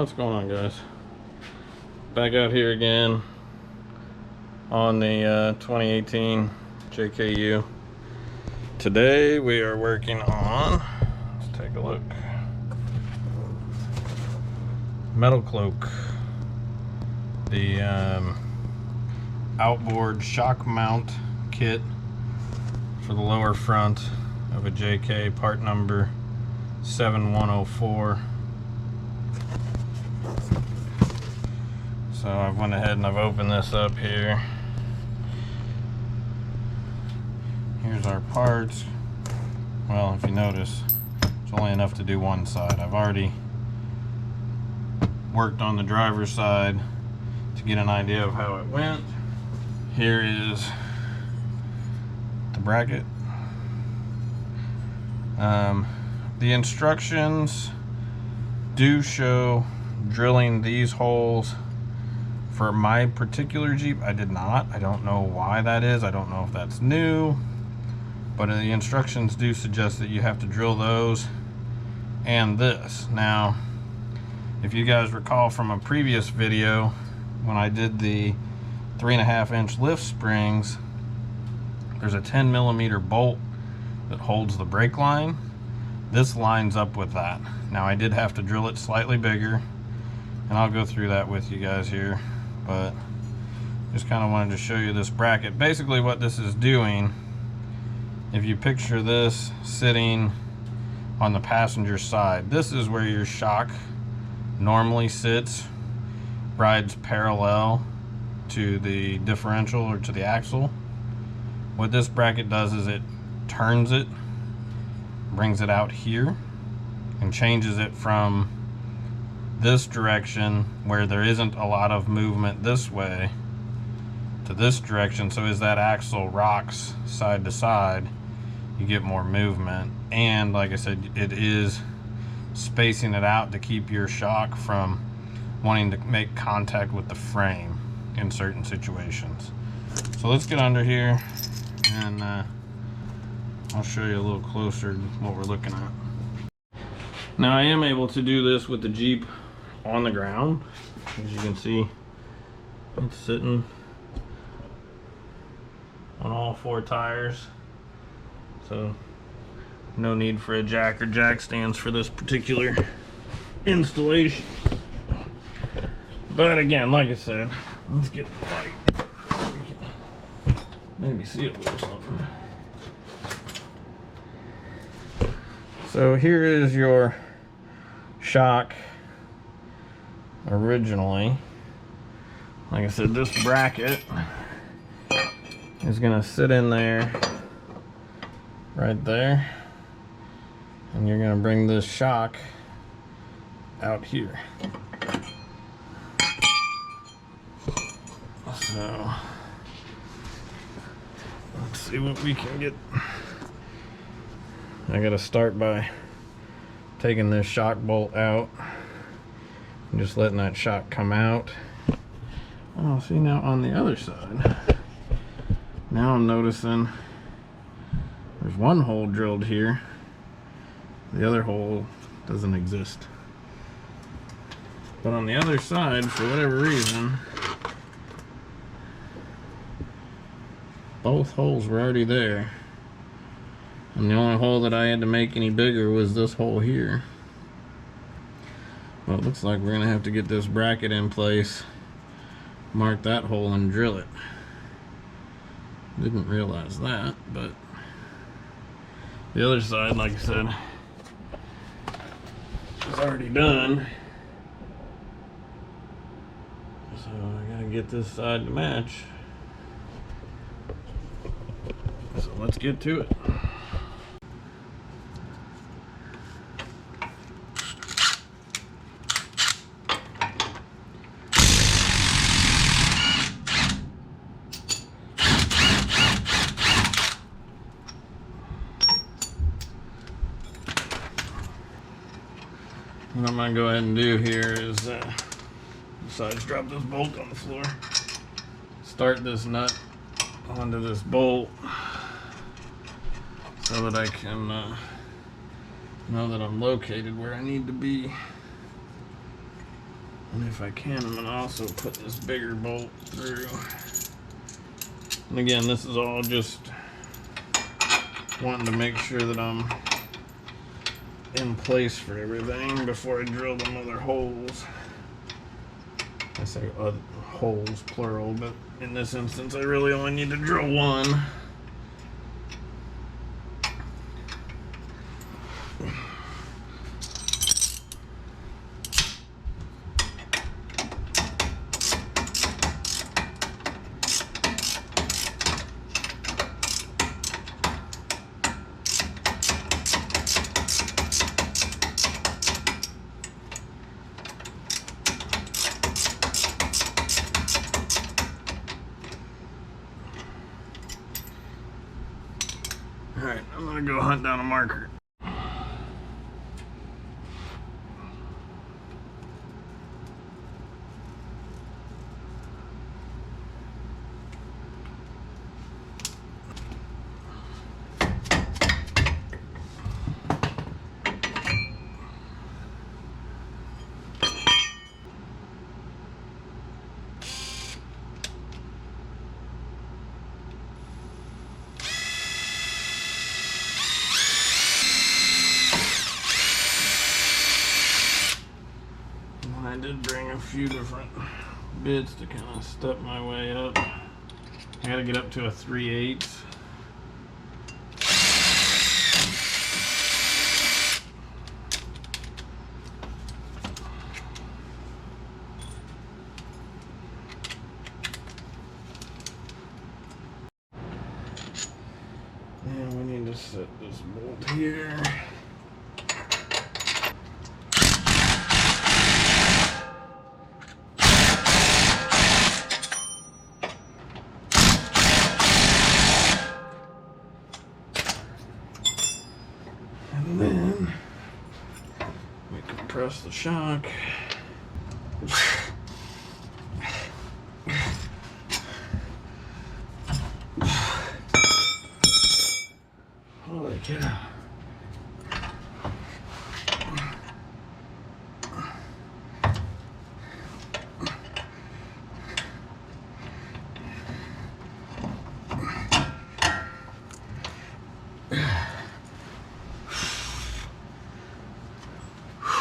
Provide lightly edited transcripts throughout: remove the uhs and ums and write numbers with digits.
What's going on, guys? Back out here again on the 2018 JKU. Today we are working on, let's take a look, Metalcloak, the outboard shock mount kit for the lower front of a JK, part number 7104. So I've went ahead and I've opened this up here. Here's our parts. Well, if you notice, it's only enough to do one side. I've already worked on the driver's side to get an idea of how it went. Here is the bracket. The instructions do show drilling these holes. For my particular Jeep, I did not. I don't know why that is. I don't know if that's new, but the instructions do suggest that you have to drill those and this. Now, if you guys recall from a previous video, when I did the 3.5-inch lift springs, there's a 10mm bolt that holds the brake line. This lines up with that. Now, I did have to drill it slightly bigger, and I'll go through that with you guys here, but just kind of wanted to show you this bracket. Basically what this is doing, if you picture this sitting on the passenger side, this is where your shock normally sits, rides parallel to the differential or to the axle. What this bracket does is it turns it, brings it out here, and changes it from this direction where there isn't a lot of movement this way to this direction. So as that axle rocks side to side, you get more movement. And like I said, it is spacing it out to keep your shock from wanting to make contact with the frame in certain situations. So let's get under here and I'll show you a little closer what we're looking at. Now I am able to do this with the Jeep on the ground. As you can see, it's sitting on all 4 tires, so no need for a jack or jack stands for this particular installation. But again, like I said, let's get the light. Maybe see a little something. So here is your shock originally. Like I said, this bracket is gonna sit in there, right there, and you're gonna bring this shock out here. So let's see what we can get. I gotta start by taking this shock bolt out and just letting that shock come out. Oh, see, now on the other side, now I'm noticing there's one hole drilled here. The other hole doesn't exist. But on the other side, for whatever reason, both holes were already there. And the only hole that I had to make any bigger was this hole here. Well, it looks like we're gonna have to get this bracket in place, mark that hole, and drill it. Didn't realize that, but the other side, like I said, is already done. So I gotta get this side to match. So let's get to it. What I'm going to go ahead and do here is, besides drop this bolt on the floor, start this nut onto this bolt so that I can know that I'm located where I need to be. And if I can, I'm gonna also put this bigger bolt through. And again, this is all just wanting to make sure that I'm in place for everything before I drill them other holes. I say holes plural, but in this instance I really only need to drill one. Alright, I'm gonna go hunt down a marker. I did bring a few different bits to kind of step my way up. I gotta get up to a 3/8. And we need to set this bolt here. And then we compress the shock. Holy cow.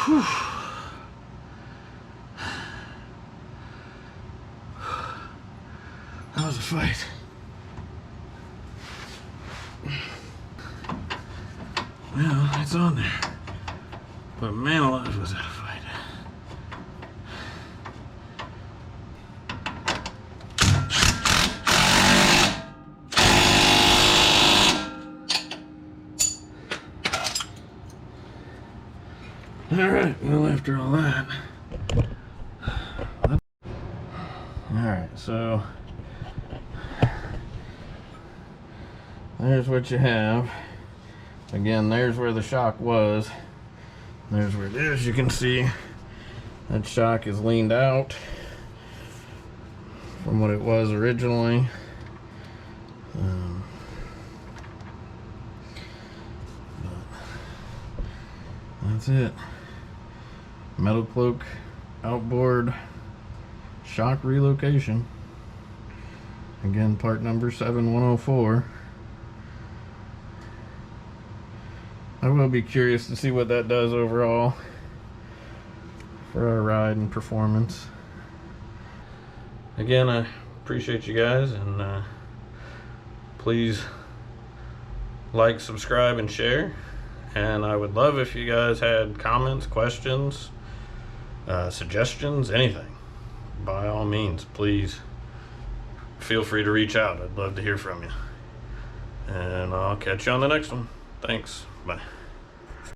Whew. That was a fight. Well, it's on there. But man alive, was that a fight. Alright, well, after all that. Alright, so there's what you have. Again, there's where the shock was. There's where it is. You can see that shock is leaned out from what it was originally. But that's it. Metalcloak outboard shock relocation. Again, part number 7104. I will be curious to see what that does overall for our ride and performance. Again, I appreciate you guys, and please like, subscribe, and share. And I would love if you guys had comments, questions, suggestions, anything. By all means, please feel free to reach out. I'd love to hear from you. And I'll catch you on the next one. Thanks. Bye.